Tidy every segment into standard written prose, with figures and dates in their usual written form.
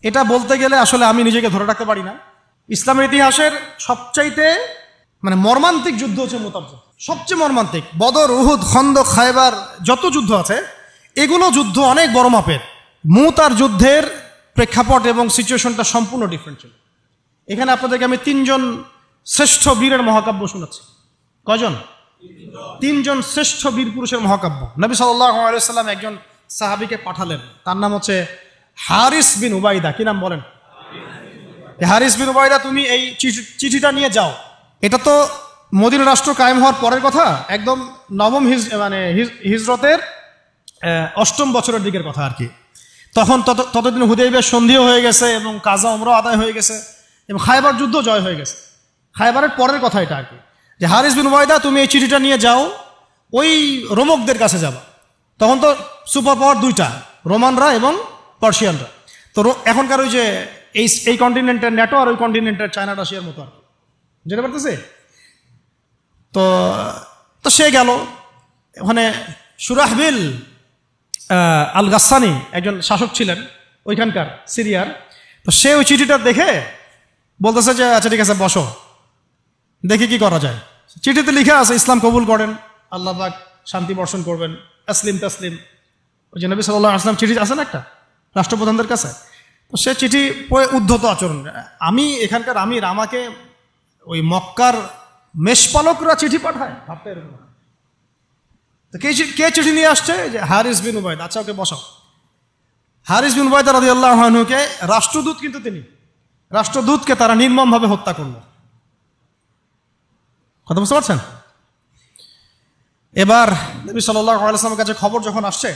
এটা বলতে গেলে আসলে আমি নিজেকে ধরে রাখতে পারি না। ইসলামের ইতিহাসের সবচাইতে মর্মান্তিক যুদ্ধ হচ্ছে মুতার যুদ্ধ, সবচেয়ে মর্মান্তিক। বদর, উহুদ, খন্দক, খায়বার যত যুদ্ধ আছে এগুলো যুদ্ধ অনেক বড় মাপের। মুতার যুদ্ধের প্রেক্ষাপট এবং সিচুয়েশনটা সম্পূর্ণ ডিফারেন্ট ছিল। এখানে আপনাদেরকে আমি 3 জন শ্রেষ্ঠ বীরের মহাকাব্য শোনাচ্ছি। কয়জন? 3 জন শ্রেষ্ঠ বীর পুরুষের মহাকাব্য। নবী সাল্লাল্লাহু আলাইহি ওয়াসাল্লাম একজন সাহাবীকে পাঠালেন, তার নাম হচ্ছে হারিস বিন উবাইদা। কি নাম বলেন? হারিস বিন উবাইদা, তুমি এই চিঠিটা নিয়ে যাও। এটা তো মদিনা রাষ্ট্র কায়েম হওয়ার পরের কথা, একদম নবম হিজরতের 8ম বছরের দিকের কথা আর কি। তখন ততদিন হুদাইবিয়ার সন্ধিও হয়ে গেছে এবং কাজা উমরা আদায় হয়ে গেছে এবং খায়বার যুদ্ধ জয় হয়ে গেছে। খায়বারের পরের কথা এটা আর কি, যে হারিস বিন উবাইদা তুমি এই চিঠিটা নিয়ে যাও, ওই রোমকদের কাছে যাবা। তখন তো সুপার পাওয়ার 2টা, রোমানরা এবং পার্সিয়ানরা। তো এখনকার ওই যে এই কন্টিনেন্টের ন্যাটো আর ওই কন্টিনেন্টের চায়না রাশিয়ার মতো আর কি, যেতে পারতেছে। তো সে গেল ওখানে। সুরাহবিল আল গাসানি একজন শাসক ছিলেন ওইখানকার সিরিয়ার। তো সে ওই চিঠিটা দেখে বলতেছে যে আচ্ছা ঠিক আছে, বসো, দেখি কি করা যায়। চিঠিতে লিখা আছে ইসলাম কবুল করেন, আল্লাহ পাক শান্তি বর্ষণ করবেন, আসলিম তাসলিম। ওই যে নবী সাল্লাল্লাহু আলাইহি ওয়াসাল্লাম চিঠি আছে না একটা রাষ্ট্রপ্রধানদের কাছে, তো সে চিঠি পড়ে উদ্ধত আচরণ। আমি এখানকার আমির, আমাকে ওই মক্কার মেষপালকরা চিঠি পাঠায়, ভাবতে এরকম। তো কে চিঠি নিয়ে আসছে? যে হারিস বিন উবাইদা। আচ্ছা ওকে বসাও। হারিস বিন উবাইদা রাদিয়াল্লাহু আনহুকে, রাষ্ট্রদূত কিন্তু তিনি, রাষ্ট্রদূতকে তারা নির্মমভাবে হত্যা করল। কথা বুঝতে পারছেন? এবার নবী সাল্লাল্লাহু আলাইহি ওয়াসাল্লামের কাছে খবর যখন আসছে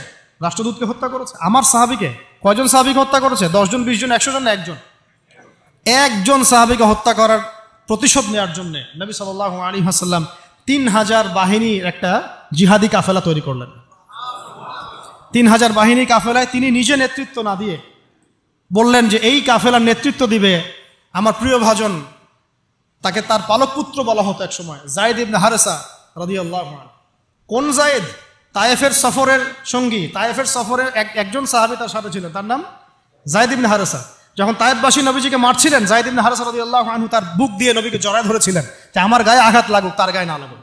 রাষ্ট্রদূতকে হত্যা করেছে। আমার সাহাবীকে, কয়জন সাহাবীকে হত্যা করেছে? 10 জন, 20 জন, 100 জন না একজন সাহাবীকে হত্যা করার প্রতিশোধ নেওয়ার জন্য নবী সাল্লাল্লাহু আলাইহি ওয়াসাল্লাম 3000 বাহিনীর একটা জিহাদি কাফেলা তৈরি করলেন। 3000 বাহিনী কাফেলায় তিনি নিজে নেতৃত্ব না দিয়ে বললেন যে এই কাফেলার নেতৃত্ব দিবে আমার প্রিয় ভাজন, তাকে তার পালক পুত্র বলা হতো এক সময়, যায়েদ ইবনে হারেসা রাদিয়াল্লাহু আনহু। কোন যায়েদ? তায়েফের সফরের সঙ্গী, তায়েফের সফরে একজন সাহাবী তার সাথে ছিলেন, তার নাম যায়েদ ইবনে হারেসা। যখন তায়েফবাসী নবীজিকে মারছিলেন, যায়েদ ইবনে হারেসা রাদিয়াল্লাহু আনহু তার বুক দিয়ে নবীকে জড়ায় ধরেছিলেন যে আমার গায়ে আঘাত লাগুক, তার গায়ে না লাগুক।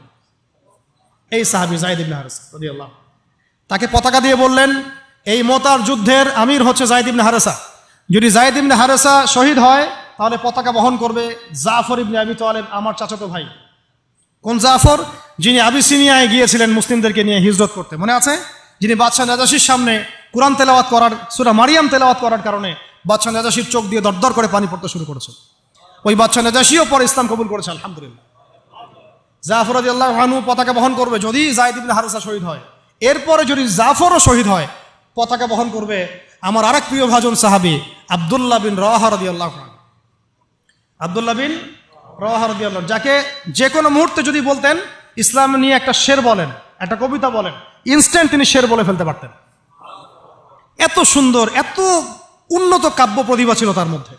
এই সাহাবী যায়েদ ইবনে হারেসা রাদিয়াল্লাহু আনহু, তাকে পতাকা দিয়ে বললেন এই মোতার যুদ্ধের আমির হচ্ছে যায়েদ ইবনে হারেসা। যদি যায়েদ ইবনে হারেসা শহীদ হয় তাহলে পতাকা বহন করবে জাফর ইবনে আবি তালেব, আমার চাচাতো ভাই। কোন জাফর? যিনি আবিসিনিয়ায় গিয়েছিলেন মুসলিমদেরকে নিয়ে হিজরত করতে, মনে আছে? যিনি বাদশাহ নাজাশির সামনে কুরআন তেলাওয়াত করার, সূরা মারিয়াম তেলাওয়াত করার কারণে বাদশাহ নাজাশির চোখ দিয়ে দরদর করে পানি পড়তে শুরু করেছে। ওই বাদশাহ নাজাশিও পরে ইসলাম কবুল করেছে, আলহামদুলিল্লাহ। জাফর রাদিয়াল্লাহু আনহু পতাকা বহন করবে যদি যায়েদ ইবনে হারেসা শহীদ হয়। এরপরে যদি জাফরও শহীদ হয়, পতাকা বহন করবে আমার আরেক প্রিয় ভাজন সাহাবী আব্দুল্লাহ বিন রাওয়াহা রাদিয়াল্লাহু আনহু। আব্দুল্লাহ বিন রাওয়াহা রাদিয়াল্লাহু, যাকে যে কোনো মুহূর্তে যদি বলতেন ইসলাম নিয়ে একটা শের বলেন, একটা কবিতা বলেন, ইনস্ট্যান্ট তিনি শের বলে ফেলতে পারতেন। এত সুন্দর, এত উন্নত কাব্য প্রতিভা ছিল তার মধ্যে।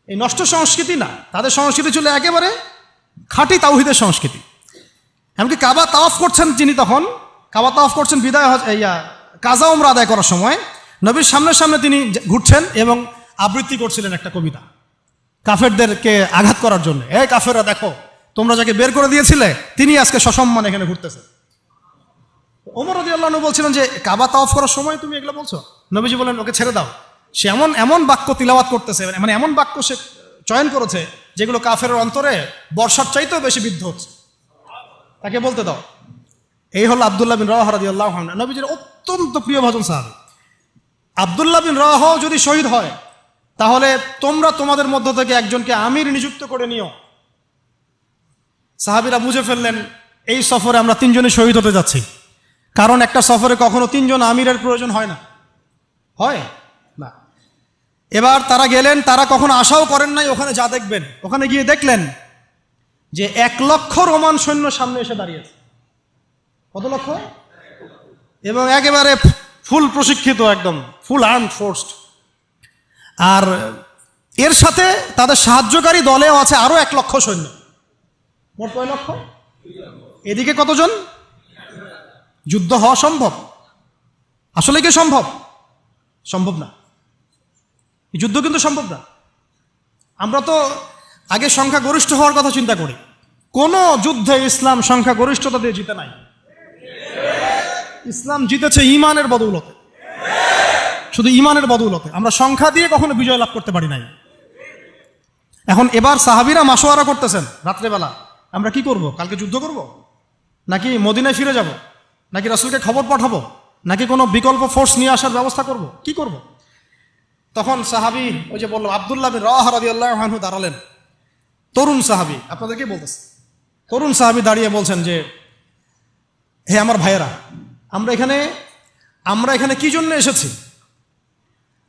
এই নষ্ট সংস্কৃতি না, তাদের সংস্কৃতি ছিল একেবারে খাঁটি তাওহীদের সংস্কৃতি। এমনকি কাবা তাওয়াফ করছেন যিনি, তখন কাবা তাওয়াফ করছেন বিদায় কাজা উমরা আদায় করার সময় নবীর সামনে সামনে তিনি ঘুরছেন এবং আবৃত্তি করছিলেন একটা কবিতা কাফেরদেরকে আঘাত করার জন্য। এই কাফেররা দেখো, তোমরা যাকে বের করে দিয়েছিলে তিনি আজকে সসম্মানে এখানে ঘুরতেছে। ওমর রাদিয়াল্লাহু আনহু বলছিলেন যে কাবা তাওয়াফ করার সময় তুমি এগুলো বলছো? নবীজি বলেন ওকে ছেড়ে দাও, সে এমন বাক্য তিলাওয়াত করতেছে, এমন বাক্য সে চয়ন করেছে যেগুলো কাফেরের অন্তরে বর্ষার চাইতেও বেশি বিদ্ধ হচ্ছে, তাকে বলতে দাও। এই হলো আব্দুল্লাহ বিন রাওয়াহা রাদিয়াল্লাহু আনহু, নবীজির অত্যন্ত প্রিয় ভাজন সাহাবী। আব্দুল্লাহ বিন রাওয়াহা যদি শহীদ হয় তাহলে তোমরা তোমাদের মধ্য থেকে একজনকে আমির নিযুক্ত করে নিও। সাহাবীরা বুঝে ফেললেন এই সফরে আমরা 3 জনই শহীদ হতে যাচ্ছি, কারণ একটা সফরে কখনো 3 জন আমিরের প্রয়োজন হয় না, হয় না। এবার তারা গেলেন, তারা কখনো আশাও করেন নাই ওখানে যা দেখবেন। ওখানে গিয়ে দেখলেন যে 1 লক্ষ রোমান সৈন্য সামনে এসে দাঁড়িয়েছে। কত লক্ষ? এবং একেবারে ফুল প্রশিক্ষিত, একদম ফুল আর্মড ফোর্সড। আর এর সাথে তাদের সাহায্যকারী দলেও আছে আরো 1 লক্ষ সৈন্য। মোট কয় লক্ষ? এদিকে কতজন? যুদ্ধ হওয়া সম্ভব? আসলে কি সম্ভব? সম্ভব না। এই যুদ্ধ কিন্তু সম্ভব না। আমরা তো আগে সংখ্যাগরিষ্ঠ হওয়ার কথা চিন্তা করি। কোন যুদ্ধে ইসলাম সংখ্যাগরিষ্ঠতা দিয়ে জিতে নাই। ইসলাম জিতেছে ইমানের বদৌলতে, শুধু ইমানের বদৌলতে। আমরা সংখ্যা দিয়ে কখনো বিজয় লাভ করতে পারি নাই। এখন এবার সাহাবীরা মাশওয়ারা করতেছেন রাত্রেবেলা, আমরা কি করব? কালকে যুদ্ধ করব, নাকি মদিনায় ফিরে যাব, নাকি রাসূলকে খবর পাঠাবো, নাকি কোনো বিকল্প ফোর্স নিয়ে আসার ব্যবস্থা করব, কি করব? তখন সাহাবী ওই যে বললাম আব্দুল্লাহ বিন রাওয়াহা রাদিয়াল্লাহু আনহু দাঁড়ালেন। তরুণ সাহাবী, আপনাদেরকে বলতেছে, তরুণ সাহাবী দাঁড়িয়ে বলছেন যে, হে আমার ভাইয়েরা, আমরা এখানে কি জন্য এসেছি?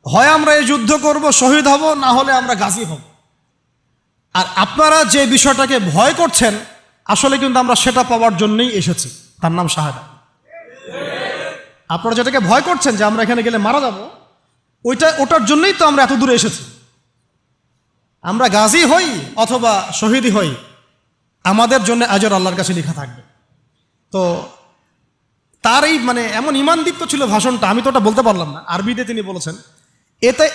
হয় আমরা এই যুদ্ধ করব, শহীদ হব, না হলে আমরা গাজী হব। আর আপনারা যে বিষয়টাকে ভয় করছেন, আসলে কিন্তু আমরা সেটা পাওয়ার জন্যই এসেছি, তার নাম শাহাদাত। আপনারা যেটাকে ভয় করছেন যে আমরা এখানে গেলে মারা যাব, ওটার জন্যই তো আমরা এত দূরে এসেছি। আমরা গাজী হই অথবা শহীদই হই, আমাদের জন্য আজর আল্লাহর কাছে লেখা থাকবে। তো তার এই মানে এমন ঈমানদীপ্ত ছিল ভাষণটা, আমি তো ওটা বলতে পারলাম না, আরবিতে তিনি বলেছেন।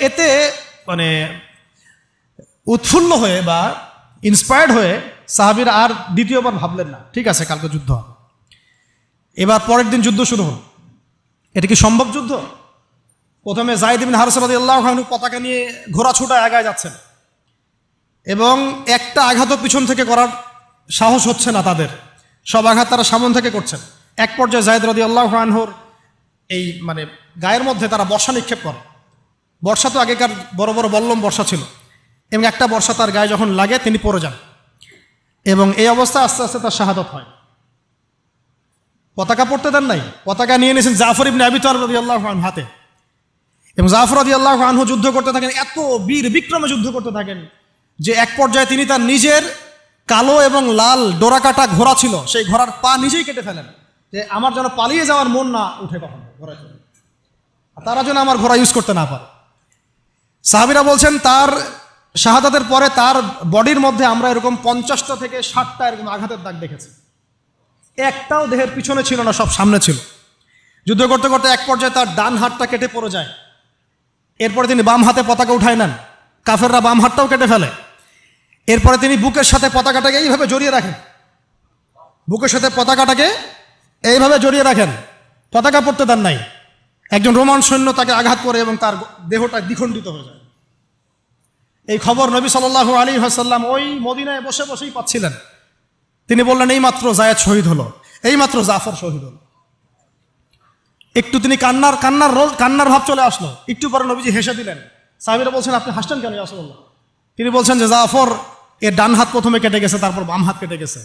এতে মানে উৎফুল্ল হয়ে বা ইন্সপায়ার্ড হয়ে সাহাবীরা আর দ্বিতীয়বার ভাবলেন না, ঠিক আছে কালকে যুদ্ধ হবে। এবার পরের দিন যুদ্ধ শুরু হল। এটা কি সম্ভব যুদ্ধ? প্রথমে যায়েদ ইবনে হারেসা রাদিয়াল্লাহু আনহু পতাকা নিয়ে ঘোড়া ছুটা আগায় যাচ্ছেন, এবং একটা আঘাতও পিছন থেকে করার সাহস হচ্ছে না তাদের, সব আঘাত তারা সামন থেকে করছেন। এক পর্যায়ে যায়েদ রাদিয়াল্লাহু আনহুর এই মানে গায়ের মধ্যে তারা বর্ষা নিক্ষেপ করে। বর্ষা তো আগেকার বড় বড় বল্লম বর্ষা ছিল, এবং একটা বর্ষা তার গায়ে যখন লাগে তিনি পড়ে যান, এবং এই অবস্থায় আস্তে আস্তে তার শাহাদাত হয়। পতাকা পড়তে দেন নাই, পতাকা নিয়ে নিয়েছেন জাফর ইবনে আবি তালিব রাদিয়াল্লাহু আনহু হাতে, এবং জাফর রাদিয়াল্লাহু আনহু যুদ্ধ করতে থাকেন, এত বীর বিক্রমে যুদ্ধ করতে থাকেন যে এক পর্যায়ে তিনি তার নিজের কালো এবং লাল ডোরাকাটা ঘোড়া ছিল, সেই ঘোড়ার পা নিজেই কেটে ফেলেন, যে আমার যেন পালিয়ে যাওয়ার মন না উঠে কখনো ঘোড়া চলে, তারা যেন আমার ঘোড়া ইউজ করতে না পারে। সাহাবীরা বলছেন তার শাহাদাতের পরে তার বডির মধ্যে আমরা এরকম 50টা থেকে 60টা এরকম আঘাতের দাগ দেখেছি। একটাও দেহের পিছনে ছিল না, সব সামনে ছিল। যুদ্ধ করতে করতে এক পর্যায়ে তার ডান হাতটা কেটে পড়ে যায়। এরপরে তিনি বাম হাতে পতাকা উঠায় নেন, কাফেররা বাম হাতটাও কেটে ফেলে। এরপরে তিনি বুকের সাথে পতাকাটাকে এইভাবে জড়িয়ে রাখেন, বুকের সাথে পতাকাটাকে এইভাবে জড়িয়ে রাখেন, পতাকা পড়তে দেন নাই। একজন রোমান সৈন্য তাকে আঘাত করে এবং তার দেহটা দ্বিখণ্ডিত হয়ে যায়। এই খবর নবী সাল্লাল্লাহু আলাইহি ওয়াসাল্লাম ওই মদিনায় বসে বসেই পাচ্ছিলেন। তিনি বললেন, এইমাত্র যায়েদ শহীদ হলো, এইমাত্র জাফর শহীদ হলো। একটু তিনি কান্নার ভাব চলে আসলো। একটু পরে নবীজি হেসে দিলেন। সাহাবীরা বলছেন, আপনি হাসছেন কেন ইয়া রাসূলুল্লাহ? তিনি বলছেন যে জাফর এর ডান হাত প্রথমে কেটে গেছে, তারপর বাম হাত কেটে গেছে।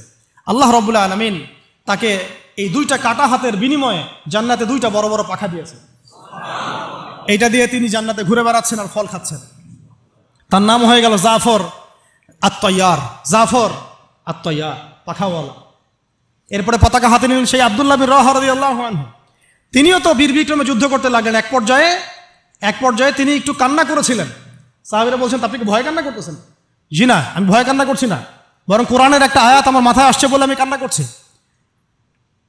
আল্লাহ রাব্বুল আলামিন তাকে এই দুইটা কাটা হাতের বিনিময়ে জান্নাতে দুইটা বড় বড় পাখা দিয়েছে। এইটা দিয়ে তিনি জান্নাতে ঘুরে বেড়াচ্ছেন আর ফল খাচ্ছেন। তার নাম হয়ে গেল জাফর আত-তাইয়ার, জাফর আত-তাইয়ার, পাখাওয়ালা। এরপরে পতাকা হাতে নিলেন সেই আব্দুল্লাহ বিন রাওয়াহা রাদিয়াল্লাহু আনহু। তিনিও তো বীর বিক্রমে যুদ্ধ করতে লাগলেন। এক পর্যায়ে তিনি একটু কান্না করেছিলেন। সাহাবীরা বলছেন, আপনি কি ভয় কান্না করতেছেন? জি না, আমি ভয় কান্না করছি না, বরং কোরআনের একটা আয়াত আমার মাথায় আসছে বলে আমি কান্না করছি।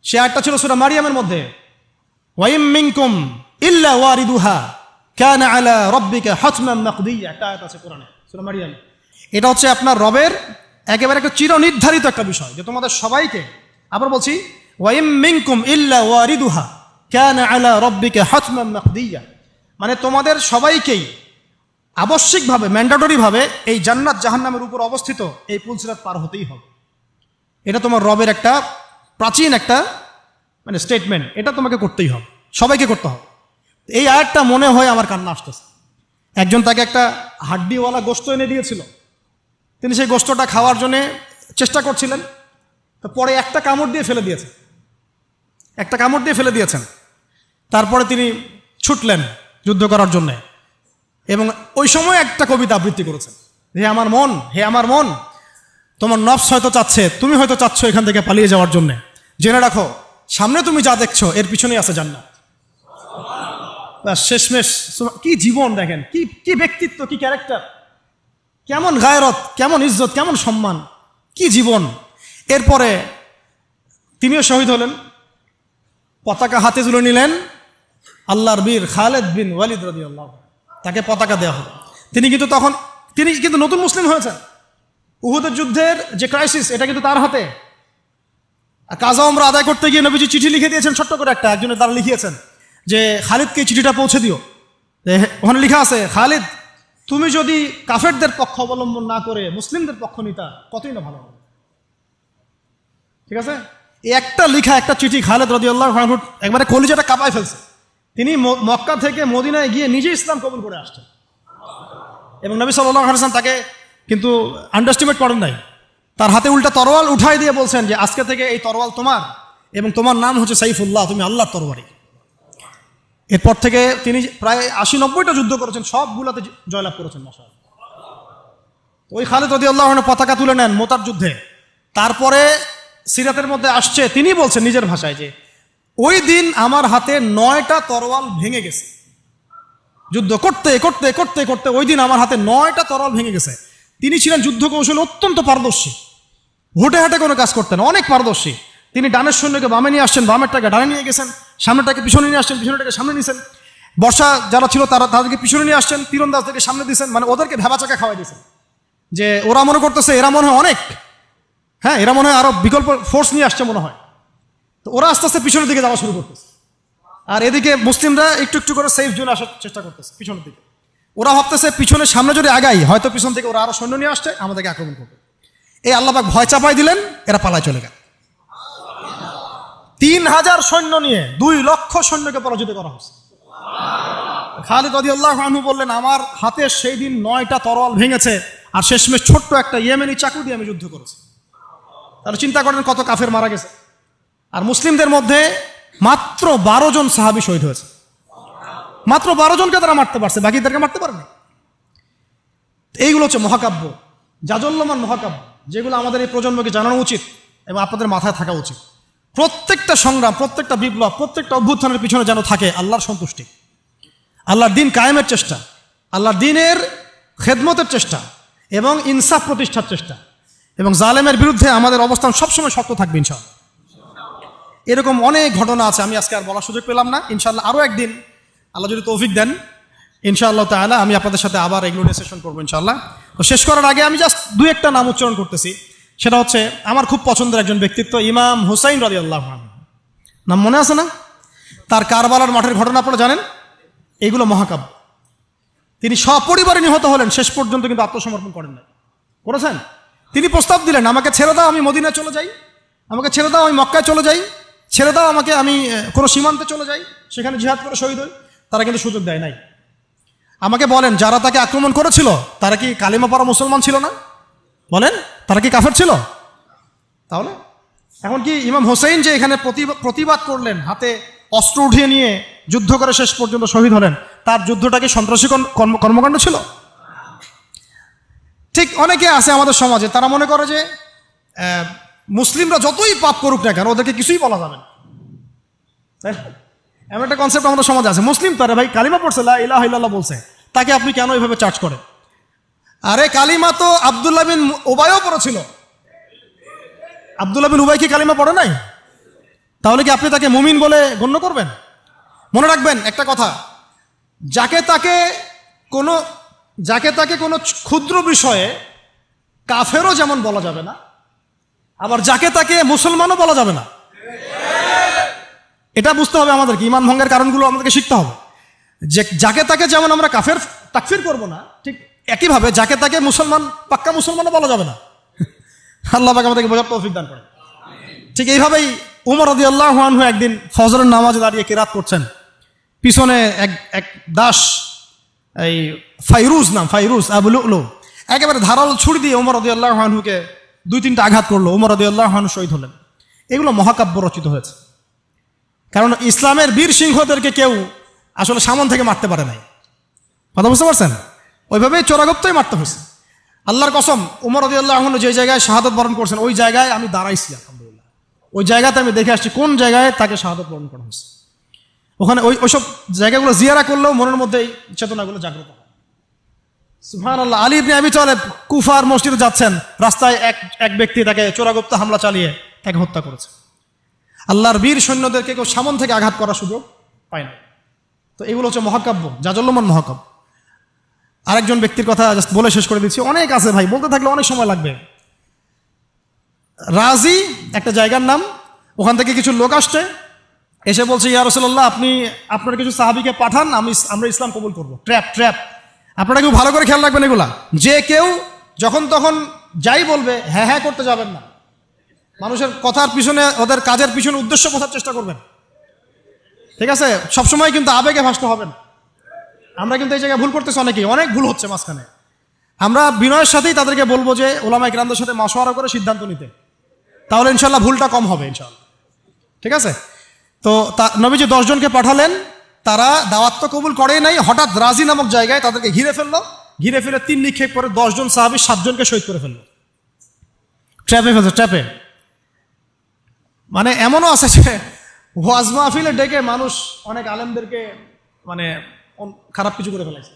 সে আয়াতটা ছিল সূরা মারিয়ামের মধ্যে, ওয়াইম মিনকুম ইল্লা ওয়ারিদুহা কানা আলা রাব্বিকা হাতমান মাকদিয়া, একটা আয়াত আছে কোরআনে সূরা মারিয়াম। এটা হচ্ছে আপনার রবের একেবারে একটা চিরনির্ধারিত একটা বিষয়, যে তোমাদের সবাইকে, আবার বলছি, ওয়াইম মিনকুম ইল্লা ওয়ারিদুহা কানা আলা রাব্বিকা হাতমান মাকদিয়া, মানে তোমাদের সবাইকেই আবশ্যিকভাবে, ম্যান্ডেটরিভাবে এই জান্নাত জাহান্নামের উপর অবস্থিত এই পুলসিরাত পার হতেই হবে। এটা তোমার রবের একটা প্রাচীন একটা মানে স্টেটমেন্ট, এটা তোমাকে করতেই হবে, সবাইকে করতে হবে। এই আয়াতটা মনে হয় আমার কান্না আসতেছে। একজন তাকে একটা হাড্ডিওয়ালা গোশত এনে দিয়েছিল, তিনি সেই গোশতটা খাওয়ার জন্য চেষ্টা করছিলেন, তো পরে একটা কামড় দিয়ে ফেলে দিয়েছেন। তারপরে তিনি ছুটলেন যুদ্ধ করার জন্যে, এবং ওই সময় একটা কবিতা আবৃত্তি করেছেন, হে আমার মন, তোমার নফস হয়তো চাচ্ছে, তুমি হয়তো চাচ্ছ এখান থেকে পালিয়ে যাওয়ার জন্যে, জেনে রাখো সামনে তুমি যা দেখছো এর পিছনেই আছে জান্নাত। শেষমেশ কি জীবন দেখেন, কি ব্যক্তিত্ব, কি ক্যারেক্টার, কেমন গায়রত, কেমন ইজ্জত, কেমন সম্মান, কি জীবন। এরপরে তিনিও শহীদ হলেন, পতাকা হাতে তুলে নিলেন আল্লাহর বীর খালেদ বিন ওয়ালিদ রাদিয়াল্লাহু, তাকে পতাকা দেওয়া হলো। তিনি কিন্তু নতুন মুসলিম হয়েছেন। উহুদের যুদ্ধের যে ক্রাইসিস, এটা কিন্তু তার হাতে। কাজা ওমরা আদায় করতে গিয়ে নবীজি চিঠি লিখে দিয়েছেন, ছোট্ট করে একজনের দ্বারা লিখিয়েছেন যে খালিদকে চিঠিটা পৌঁছে দিও। ওখানে লেখা আছে, খালিদ তুমি যদি কাফেরদের পক্ষ অবলম্বন না করে মুসলিমদের পক্ষ নিতা কতই না ভালো হবে। ঠিক আছে, এই একটা লেখা, একটা চিঠি খালিদ রাদিয়াল্লাহু আনহু একবারে কলিজাটা কাঁপায় ফেলছে। তিনি মক্কা থেকে মদিনায় গিয়ে নিজে ইসলাম কবুল করে আসছেন, এবং নবী সাল্লাল্লাহু আলাইহি ওয়াসাল্লাম তাকে কিন্তু আন্ডারস্টিমেট করেন নাই। তার হাতে উল্টা তরোয়াল উঠাই দিয়ে বলছেন যে আজকে থেকে এই তরোয়াল তোমার, এবং তোমার নাম হচ্ছে সাইফুল্লাহ, তুমি আল্লাহর তরবারি। এরপর থেকে তিনি প্রায় 80-90টা যুদ্ধ করেছেন, সবগুলোতে জয়লাভ করেছেন। মাশাআল্লাহ। ওই খালিদ রাদিয়াল্লাহু আনহু পতাকা তুলে নেন মোতার যুদ্ধে। তারপরে সিরাতের মধ্যে আসছে, তিনি বলছেন নিজের ভাষায় যে ওই দিন আমার হাতে 9টা তরোয়াল ভেঙে গেছে। যুদ্ধ করতে করতে করতে করতে ওই দিন আমার হাতে 9টা তরোয়াল ভেঙে গেছে। তিনি ছিলেন যুদ্ধ কৌশলে অত্যন্ত পারদর্শী, হুটে হাটে কোনো কাজ করতেন, অনেক পারদর্শী। তিনি ডানের সৈন্যকে বামে নিয়ে আসছেন, বামেরটাকে ডানে নিয়ে গেছেন, সামনেটাকে পিছনে নিয়ে আসছেন, পিছনেটাকে সামনে নিয়েছেন। বর্ষা যারা ছিল তাদেরকে পিছনে নিয়ে আসছেন, তীরন্দাজদেরকে সামনে দিয়েছেন, মানে ওদেরকে ভেবাচাকা খাওয়াই দিয়েছেন যে ওরা মনে করতেছে এরা মনে হয় অনেক, হ্যাঁ এরা মনে হয় আরো বিকল্প ফোর্স নিয়ে আসছে মনে হয়। তো ওরা আস্তে আস্তে পিছনের দিকে যাওয়া শুরু করতেছে, আর এদিকে মুসলিমরা একটু একটু করে সেফ জোনে আসার চেষ্টা করতেছে পিছনের দিকে। ওরা ভাবতেছে পিছনের সামনে যদি আগাই হয়তো পিছন থেকে ওরা আরো সৈন্য নিয়ে আসছে, আমাদেরকে আক্রমণ করবে। এই আল্লাহ পাক ভয় চাপাই দিলেন, এরা পালায় চলে গেল। 3000 সৈন্য নিয়ে 2 লক্ষ সৈন্যকে পরাজিত করা হয়েছে। খালিদ রাদিয়াল্লাহু আনহু বললেন আমার হাতে সেই দিন 9টা তরোয়াল ভেঙেছে, আর শেষমেশ ছোট্ট একটা ইয়েমেনি চাকু দিয়ে আমি যুদ্ধ করেছি। তাহলে চিন্তা করেন কত কাফের মারা গেছে। আর মুসলিমদের মধ্যে মাত্র 12 জন সাহাবী শহীদ হয়েছে। মাত্র 12 জনকে তারা মারতে পারছে, বাকিদেরকে মারতে পারেনি। এইগুলো হচ্ছে মহাকাব্য, জাজল্যমান মহাকাব্য, যেগুলো আমাদের এই প্রজন্মকে জানানো উচিত এবং আপনাদের মাথায় থাকা উচিত। প্রত্যেকটা সংগ্রাম, প্রত্যেকটা বিপ্লব, প্রত্যেকটা অভ্যুত্থানের পিছনে যেন থাকে আল্লাহর সন্তুষ্টি, আল্লাহর দিন কায়েমের চেষ্টা, আল্লাহর দিনের খেদমতের চেষ্টা এবং ইনসাফ প্রতিষ্ঠার চেষ্টা, এবং জালেমের বিরুদ্ধে আমাদের অবস্থান সবসময় শক্ত থাকবে ইনশাআল্লাহ। এরকম অনেক ঘটনা আছে, আমি আজকে আর বলার সুযোগ পেলাম না। ইনশাআল্লাহ আরও একদিন আল্লাহ যদি তৌফিক দেন ইনশাআল্লাহ তাআলা আমি আপনাদের সাথে আবার এগুলো নিয়ে সেশন করবো ইনশাআল্লাহ। তো শেষ করার আগে আমি জাস্ট 2-1টা নাম উচ্চারণ করতেছি। সেটা হচ্ছে আমার খুব পছন্দের একজন ব্যক্তিত্ব, ইমাম হুসাইন রাদিয়াল্লাহু আনহু। নাম মনে আছে না? তার কারবালার মাঠের ঘটনা আপনারা জানেন। এইগুলো মহাকাব্য। তিনি সপরিবারে নিহত হলেন, শেষ পর্যন্ত কিন্তু আত্মসমর্পণ করেন না, করেছেন। তিনি প্রস্তাব দিলেন আমাকে ছেড়ে দাও, আমি মদিনায় চলে যাই, আমাকে ছেড়ে দাও, আমি মক্কায় চলে যাই, ছেড়ে দাও আমাকে, আমি কোনো সীমান্তে চলে যাই, সেখানে জিহাদ করে শহীদ হই। তারা কিন্তু সুযোগ দেয় নাই। আমাকে বলেন যারা তাকে আক্রমণ করেছিল তারা কি কালিমা পড়া মুসলমান ছিল না? বলেন তারা কি কাফের ছিল? তাহলে এখন কি ইমাম হোসেইন যে এখানে প্রতিবাদ করলেন, হাতে অস্ত্র উঠিয়ে নিয়ে যুদ্ধ করে শেষ পর্যন্ত শহীদ হলেন, তার যুদ্ধটা কি সন্ত্রাসী কর্মকাণ্ড ছিল? ঠিক অনেকে আছে আমাদের সমাজে, তারা মনে করে যে মুসলিমরা যতই পাপ করুক না কেন ওদেরকে কিছুই বলা যাবে না। এমন একটা কনসেপ্ট আমাদের সমাজে আছে, মুসলিম তো, আরে ভাই কালিমা পড়ছে, লা ইলাহা ইল্লাল্লাহ বলছে, তাকে আপনি কেন এইভাবে চার্জ করেন? আরে কালিমা তো আব্দুল্লাহ বিন উবাইও পড়েছিল। আব্দুল্লাহ বিন উবাই কি কালিমা পড়ে নাই? তাহলে কি আপনি তাকে মুমিন বলে গণ্য করবেন? মনে রাখবেন একটা কথা, যাকে তাকে কোনো ক্ষুদ্র বিষয়ে কাফেরও যেমন বলা যাবে না, আবার যাকে তাকে মুসলমানও বলা যাবে না। এটা বুঝতে হবে আমাদেরকে, ঈমান ভঙ্গের কারণগুলো আমাদেরকে শিখতে হবে। যে যাকে তাকে যেমন আমরা কাফের তাকফির করব না, ঠিক একইভাবে যাকে তাকে মুসলমান, পাক্কা মুসলমানও বলা যাবে না। আল্লাহ পাক আমাদেরকে বোঝার তৌফিক দান করেন। ঠিক এইভাবেই উমর রাদিয়াল্লাহু আনহু একদিন ফজরের নামাজে দাঁড়িয়ে কিরাত করছেন, পিছনে এক দাস, এই ফাইরুজ আবু লুলু, একেবারে ধারালো ছুরি দিয়ে উমর রাদিয়াল্লাহু আনহুকে 2-3টা আঘাত করলো। উমর রাদিয়াল্লাহু আনহু শহীদ হলেন। এগুলো মহাকাব্য রচিত হয়েছে, কারণ ইসলামের বীর সিংহদেরকে কেউ আসলে সামন থেকে মারতে পারে নাই। কথা বুঝতে পারছেন? ওইভাবেই চোরাগুপ্তই মারতে হয়েছে। আল্লাহর কসম, উমর রাদিয়াল্লাহু আনহু যে জায়গায় শাহাদত বরণ করছেন ওই জায়গায় আমি দাঁড়াইছি, আলহামদুলিল্লাহ। ওই জায়গাতে আমি দেখে আসছি কোন জায়গায় তাকে শাহাদত বরণ করা হয়েছে। ওখানে ওইসব জায়গাগুলো জিয়ারা করলেও মনের মধ্যে এই চেতনাগুলো জাগ্রত হয়। সুবহানাল্লাহ। আলী ইবনে আবি তালেব কুফার মসজিদে যাচ্ছেন, রাস্তায় এক ব্যক্তি তাকে চোরাগুপ্ত হামলা চালিয়ে তাকে হত্যা করেছে। আল্লাহর বীর সৈন্যদেরকে কেউ সামন থেকে আঘাত করার সুযোগ পায় না। তো এগুলো হচ্ছে মহাকাব্য, জাজল্যমান মহাকাব্য। আরেকজন ব্যক্তির কথা জাস্ট বলে শেষ করে দিচ্ছি, অনেক আছে ভাই, বলতে থাকলে অনেক সময় লাগবে। রাজি একটা জায়গার নাম, ওখান থেকে কিছু লোক আসছে, এসে বলছে ইয়া রাসূলুল্লাহ আপনি আপনার কিছু সাহাবীকে পাঠান, আমরা ইসলাম কবুল করবো। ট্র্যাপ। আপনারা কেউ ভালো করে খেয়াল রাখবেন এগুলা, যে কেউ যখন তখন যাই বলবে হ্যাঁ হ্যাঁ করতে যাবেন না। মানুষের কথার পিছনে, ওদের কাজের পিছনে উদ্দেশ্য বোঝার চেষ্টা করবেন, ঠিক আছে? সবসময় কিন্তু আবেগে ভাসতে হবে না। আমরা কিন্তু এই জায়গায় ভুল করতেছি, অনেক ভুল হচ্ছে মাঝখানে। আমরা বিনয়ের সাথেই তাদেরকে বলবো যে ওলামায়ে কেরামদের সাথে মাশওয়ারা করে সিদ্ধান্ত নিতে, তাহলে ইনশাল্লাহ ভুলটা কম হবে ইনশাল্লাহ, ঠিক আছে? তো নবীজি 10 জনকে পাঠালেন, তারা দাওয়াত তো কবুল করেই নাই, হঠাৎ রাজি নামক জায়গায় তাদেরকে ঘিরে ফেললো। ঘিরে ফেলে 3 নিক্ষেপ করে 10 জন সাহাবী 7 জনকে শহীদ করে ফেললো। ট্র্যাপে। মানে এমনও আছে যে ওয়াজ মাহফিলে ডেকে মানুষ অনেক আলেমদেরকে মানে খারাপ কিছু করে ফেলেছে।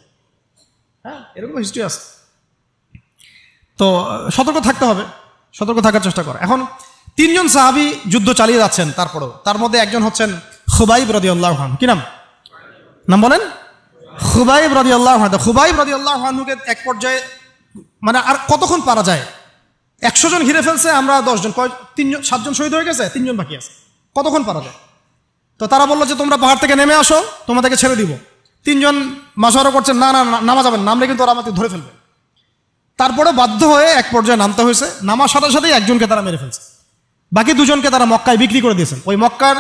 হ্যাঁ, এরকম হিস্ট্রি আছে। তো সতর্ক থাকতে হবে, সতর্ক থাকার চেষ্টা করে। এখন 3 জন সাহাবী যুদ্ধ চালিয়ে যাচ্ছেন, তারপরেও তার মধ্যে একজন হচ্ছেন খুবাইব রাদিয়াল্লাহু আনহু। কি নাম বলেন? খুবাইব রাদিয়াল্লাহু আনহু। খুবাইব রাদিয়াল্লাহু আনহুকে এক পর্যায়ে মানে আর কতক্ষণ পারা যায়, 100 জন ঘিরে ফেলছে, আমরা 10 জন, 7 জন শহীদ হয়ে গেছে, 3 জন বাকি আছে, কতক্ষণ পারা যায়? তো তারা বললো যে তোমরা পাহাড় থেকে নেমে আসো, তোমাদেরকে ছেড়ে দিব। 3 জন মাশওয়ারা করছেন, না নামা যাবেন, নামলে কিন্তু ওরা আমাকে ধরে ফেলবে। তারপরে বাধ্য হয়ে এক পর্যায়ে নামতে হয়েছে। নামার সাথে সাথেই একজনকে তারা মেরে ফেলছে, বাকি 2 জনকে তারা মক্কায় বিক্রি করে দিয়েছেন। ওই মক্কার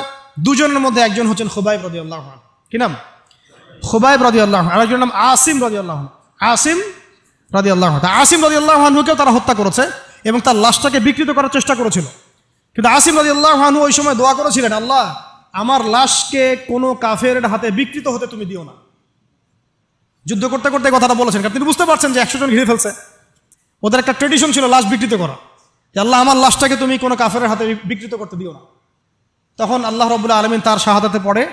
2 জনের মধ্যে একজন হচ্ছেন খুবাইব রাদিয়াল্লাহু আনহু। কি নাম? খুবাইব রাদিয়াল্লাহু আনহু। আরেকজনের নাম আসিম রাদিয়াল্লাহু আনহু। আসিম রাদিয়াল্লাহু আনহুকেও তারা হত্যা করেছে এবং তার লাশটাকে বিকৃত করার চেষ্টা করেছিল। কিন্তু আসিম রাদিয়াল্লাহু আনহু ওই সময় দোয়া করেছিলেন, আল্লাহ আমার লাশকে কোনো কাফেরের হাতে বিকৃত হতে তুমি দিও না। যুদ্ধ করতে করতে কথাটা বলেছেন, কারণ তিনি বুঝতে পারছেন যে 100 জন ঘিরে ফেলছে। ওদের একটা ট্রেডিশন ছিল লাশ বিকৃত করা, যে আল্লাহ আমার লাশটাকে তুমি কোনো কাফেরের হাতে বিকৃত করতে দিও না। তখন আল্লাহ রাব্বুল আলামিন তার শাহাদাতে পড়ে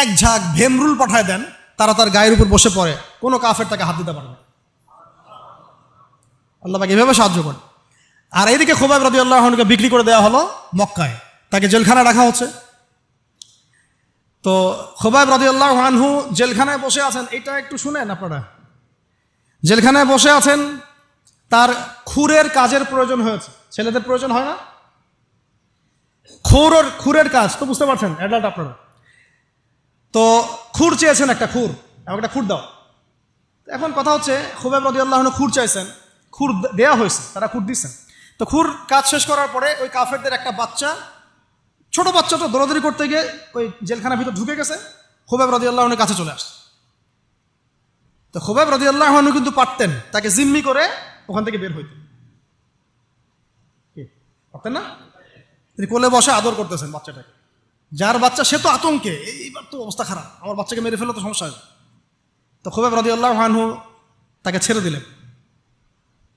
এক ঝাঁক ভেমরুল পাঠায় দেন, তারা তার গায়ের উপর বসে পড়ে, কোনো কাফের তাকে হাত দিতে পারে না। আল্লাহ পাক এভাবে সাহায্য করেন। আর এইদিকে খুবাইব রাদিয়াল্লাহু আনহুকে বিক্রি করে দেওয়া হলো মক্কায়, তাকে জেলখানায় রাখা হচ্ছে। তো খুবাইব রাদিয়াল্লাহু আনহু জেলখানায় বসে আছেন, এটা একটু শুনেন আপনারা। জেলখানায় বসে আছেন, তার খুরের কাজের প্রয়োজন হয়েছে। ছেলেদের প্রয়োজন হয় না? খুরের কাজ তো বুঝতে পারছেন, অ্যাডাল্ট আপনারা। তো খুর চেয়েছেন, একটা খুর, আমাকে একটা খুর দাও। এখন কথা হচ্ছে খুবাইব রাদিয়াল্লাহু আনহু খুর চাইছেন, খুর দেয়া হয়েছে, তারা খুর দিচ্ছেন। তো খুর কাজ শেষ করার পরে ওই কাফেরদের একটা বাচ্চা, ছোট বাচ্চাটা দৌড়াদৌড়ি করতে গিয়ে ওই জেলখানার ভিতর ঢুকে গেছে, খুবাইব রাদিয়াল্লাহু আনহুর কাছে চলে আসছে। তো খুবাইব রাদিয়াল্লাহু আনহু কিন্তু পারতেন তাকে জিম্মি করে ওখান থেকে বের হইতেন, পারতেন না? তিনি কোলে বসে আদর করতেছেন বাচ্চাটাকে, যার বাচ্চা সে তো আতঙ্কে, এইবার তো অবস্থা খারাপ, আমার বাচ্চাকে মেরে ফেললে তো সমস্যা হবে। তো খুবাইব রাদিয়াল্লাহু আনহু তাকে ছেড়ে দিলেন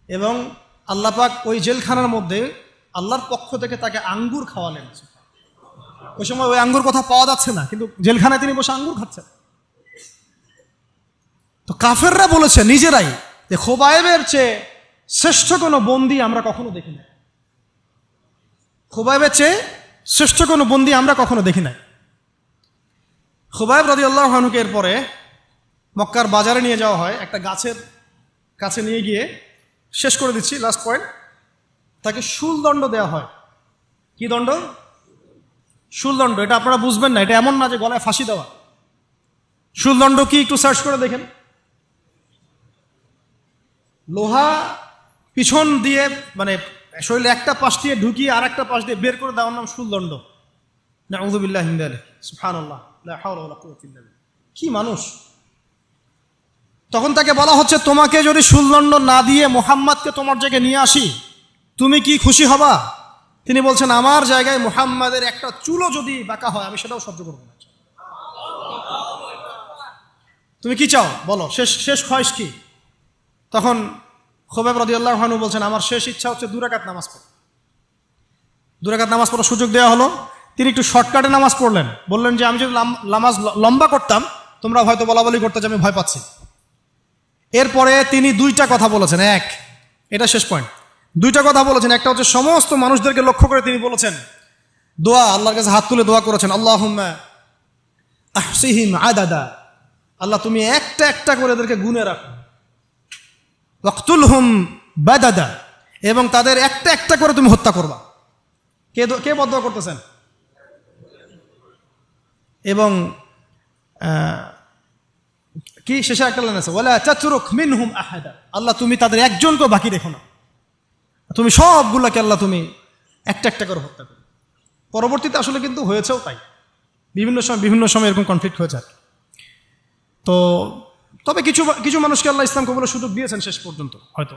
এবং আল্লাহ পাক ওই জেলখানার মধ্যে আল্লাহর পক্ষ থেকে তাকে আঙ্গুর খাওয়ালেন। ওই সময় ওই আঙ্গুর কথা পাওয়া যাচ্ছে না, কিন্তু জেলখানায় তিনি বসে আঙ্গুর খাচ্ছেন। তো কাফেররা বলেছে নিজেরাই যে খুবাইবের চেয়ে শ্রেষ্ঠ কোনো বন্দী আমরা কখনো দেখি না, খুবাইবের চেয়ে শ্রেষ্ঠ কোনো বন্দী আমরা কখনো দেখি নাই। খুবাইব রাদিয়াল্লাহু আনহুকে এরপরে মক্কার বাজারে নিয়ে যাওয়া হয়, একটা গাছের কাছে নিয়ে গিয়ে, শেষ করে দিচ্ছি লাস্ট পয়েন্ট, তাকে শুলদণ্ড দেওয়া হয়। কি দণ্ড? শুলদণ্ড। এটা আপনারা বুঝবেন না, এটা এমন না যে গলায় ফাঁসি দেওয়া। শুলদণ্ড কি একটু সার্চ করে দেখেন। লোহা পিছন দিয়ে মানে শরীরে একটা পাশ দিয়ে ঢুকিয়ে আর একটা পাশ দিয়ে বের করে দেওয়ার নাম শুলদণ্ড। নাউযু বিল্লাহি মিন যালিক, সুবহানাল্লাহ, লা হাওলা ওয়ালা কুওয়াতা ইল্লা বিল্লাহ। কি মানুষ! তখন তাকে বলা হচ্ছে, তোমাকে যদি শুলদণ্ড না দিয়ে মুহাম্মাদকে তোমার জায়গায় নিয়ে আসি, তুমি কি খুশি হবা? তিনি বলছেন, আমার জায়গায় মুহাম্মাদের একটা চুলও যদি বাঁকা হয় আমি সেটাও সহ্য করবো না। তুমি কি চাও বলো, শেষ খয়েশ কি? তখন খুবাইব রাদিয়াল্লাহু আনহু বলছেন, আমার শেষ ইচ্ছা হচ্ছে 2 রাকাত নামাজ পড়া। 2 রাকাত নামাজ পড়ার সুযোগ দেওয়া হলো। তিনি একটু শর্টকাটে নামাজ পড়লেন, বললেন যে আমি যদি নামাজ লম্বা করতাম তোমরা হয়তো বলাবলি করতে যে আমি ভয় পাচ্ছি। এরপরে তিনি 2টা কথা বলেছেন। এটা শেষ পয়েন্ট। 2টা কথা বলেছেন। একটা হচ্ছে সমস্ত মানুষদেরকে লক্ষ্য করে তিনি বলেছেন দোয়া, আল্লাহর কাছে হাত তুলে দোয়া করেছেন, আল্লাহুম্মা আহসিহিম আদাদা, আল্লাহ তুমি একটা একটা করে এদেরকে গুনে রাখো। ওয়াকতুলহুম বাদাদা, এবং তাদের একটা একটা করে তুমি হত্যা করবা। কে বদদোয়া করতেছেন? এবং কি শেষে একটা লাইন আছে, ওয়ালা তাতরুক মিনহুম আহাদা, আল্লাহ তুমি তাদের একজনকেও বাকি রেখো না, তুমি সবগুলোকে আল্লাহ তুমি একটা একটা করে হত্যা করো। পরবর্তীতে আসলে কিন্তু হয়েছেও তাই, বিভিন্ন সময় এরকম কনফ্লিক্ট হয়েছে আর কি। তো তবে কিছু মানুষকে আল্লাহ ইসলাম কবুলের সুযোগ দিয়েছেন শেষ পর্যন্ত হয়তো।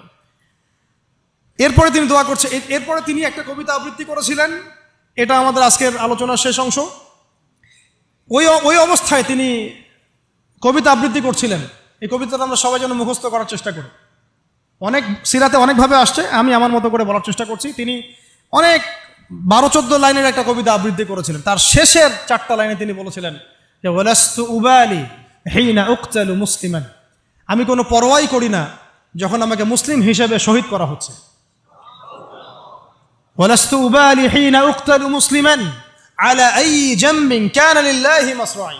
এরপরে তিনি দোয়া করছে, এরপরে তিনি একটা কবিতা আবৃত্তি করেছিলেন, এটা আমাদের আজকের আলোচনার শেষ অংশ। ওই অবস্থায় তিনি কবিতা আবৃত্তি করছিলেন। এই কবিতাটা আমরা সবাই যেন মুখস্থ করার চেষ্টা করি। অনেক সিরাতে অনেকভাবে আসছে, আমি আমার মতো করে বলার চেষ্টা করছি। তিনি অনেক 12-14 লাইনের একটা কবিতা আবৃত্তি করেছিলেন। তার শেষের 4টা লাইনে তিনি বলেছিলেন যে ওয়ালাস্তু উবালি হিনা উকতালু মুসলিমান, আমি কোনো পরোয়াই করি না যখন আমাকে মুসলিম হিসেবে শহীদ করা হচ্ছে। ওয়ালাস্তু উবালি হিনা উকতালু মুসলিমান আলা আই জামবিন কানা লিল্লাহি মাসরাই,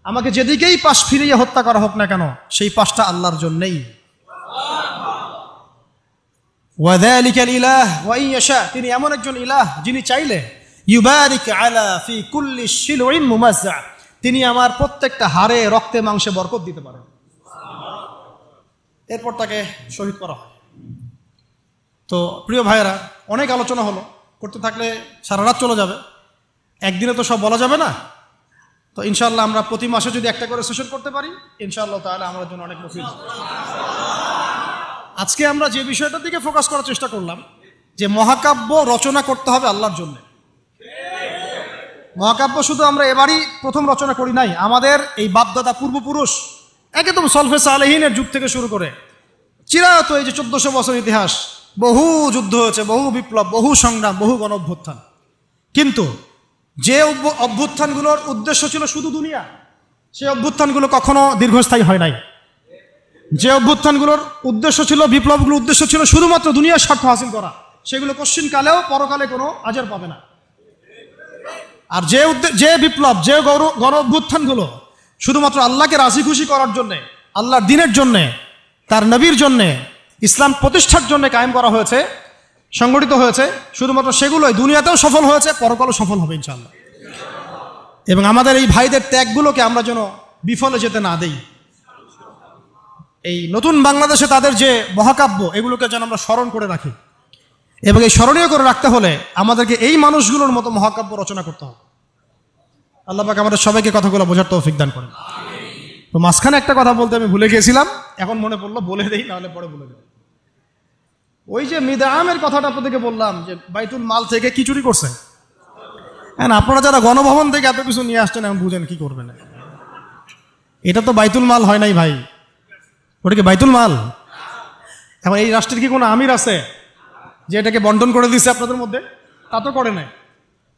আমাকে যেদিকেই পাশ ফিরিয়ে হত্যা করা হোক না কেন সেই পাশটা আল্লাহর জন্যই। ওয়াযালিকাল ইলাহ ওয়া ইন ইয়াশা, তিনি এমন একজন ইলাহ যিনি চাইলে ইউবারিক আলা ফি কুল্লি শিলউইন মুমাজ্জা, তিনি আমার প্রত্যেকটা হাড়ে রক্তে মাংসে বরকত দিতে পারেন। এরপর তাকে শহীদ করা হয়। তো প্রিয় ভাইয়েরা, অনেক আলোচনা হলো, করতে থাকলে সারা রাত চলে যাবে, একদিনে তো সব বলা যাবে না। তো ইনশাআল্লাহ আমরা প্রতি মাসে যদি একটা করে সেশন করতে পারি, ইনশাআল্লাহ তাআলা আমাদের জন্য অনেক মুফিদ। আজকে আমরা যে বিষয়টার দিকে ফোকাস করার চেষ্টা করলাম যে মহাকাব্য রচনা করতে হবে আল্লাহর জন্য। মহাকাব্য শুধু আমরা এবারই প্রথম রচনা করি নাই, আমাদের এই বাপদাদা পূর্বপুরুষ একদম সলফে সালেহিনের যুগ থেকে শুরু করে চিরায়ত এই যে 1400 বছর ইতিহাস, বহু যুদ্ধ হয়েছে, বহু বিপ্লব, বহু সংগ্রাম, বহু গণ অভ্যুত্থান। কিন্তু যে অভ্যুত্থানগুলোর উদ্দেশ্য ছিল শুধু দুনিয়া, সেই অভ্যুত্থানগুলো কখনো দীর্ঘস্থায়ী হয় নাই। যে অভ্যুত্থানগুলোর উদ্দেশ্য ছিল, বিপ্লবগুলোর উদ্দেশ্য ছিল শুধুমাত্র দুনিয়ার স্বার্থ হাসিল করা, সেগুলো কশ্চিনকালেও পরকালে কোনো আজর পাবে না। আর যে বিপ্লব, যে গণ অভ্যুত্থানগুলো শুধুমাত্র আল্লাহকে রাজি খুশি করার জন্যে, আল্লাহর দ্বীনের জন্যে, তার নবীর জন্যে, ইসলাম প্রতিষ্ঠার জন্য কায়েম করা হয়েছে, সংগঠিত হয়েছে, শুধুমাত্র সেগুলোই দুনিয়াতেও সফল হয়েছে, পরকালও সফল হবে ইনশাআল্লাহ। এবং আমাদের এই ভাইদের ত্যাগগুলোকে আমরা যেন বিফলে যেতে না দেই। এই নতুন বাংলাদেশে তাদের যে মহাকাব্য, এগুলোকে যেন আমরা স্মরণ করে রাখি। এবং এই স্মরণীয় করে রাখতে হলে আমাদেরকে এই মানুষগুলোর মতো মহাকাব্য রচনা করতে হবে। আল্লাহ পাক আমাদের সবাইকে কথাগুলো বোঝার তৌফিক দান করেন। তো মাঝখানে একটা কথা বলতে আমি ভুলে গিয়েছিলাম, এখন মনে পড়লো, বলে দেই, নাহলে পরে ভুলে যাবো। ওই যে মিদআমের কথাটা আপনাদেরকে বললাম যে বাইতুল মাল থেকে কি চুরি করছে। হ্যাঁ, আপনারা যারা গণভবন থেকে এত কিছু নিয়ে আসছেন, এখন বুঝেন কি করবেন। এটা তো বাইতুল মাল হয় নাই ভাই, ওটা কি বাইতুল মাল? এখন এই রাষ্ট্রের কি কোনো আমির আছে যে এটাকে বন্টন করে দিচ্ছে আপনাদের মধ্যে? তা তো করে নাই।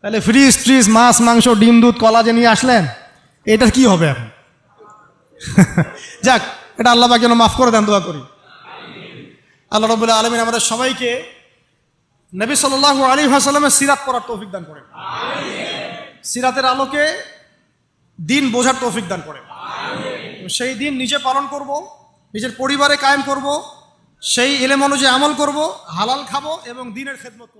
তাহলে ফ্রিজ ট্রিজ, মাছ মাংস, ডিম দুধ কলা যে নিয়ে আসলেন, এটার কি হবে এখন? যাক, এটা আল্লাহ পাক যেন মাফ করে দেন, দোয়া করি। আল্লাহ রাব্বুল আলামিন আমাদের সবাইকে নবী সাল্লাল্লাহু আলাইহি ওয়াসাল্লামের সিরাত পড়ার তৌফিক দান করেন, সিরাতের আলোকে দিন বোঝার তৌফিক দান করেন। সেই দিন নিজে পালন করব, নিজের পরিবারে কায়েম করব, সেই ইলম অনুযায়ী আমল করব, হালাল খাবো এবং দ্বীনের খেদমত করব।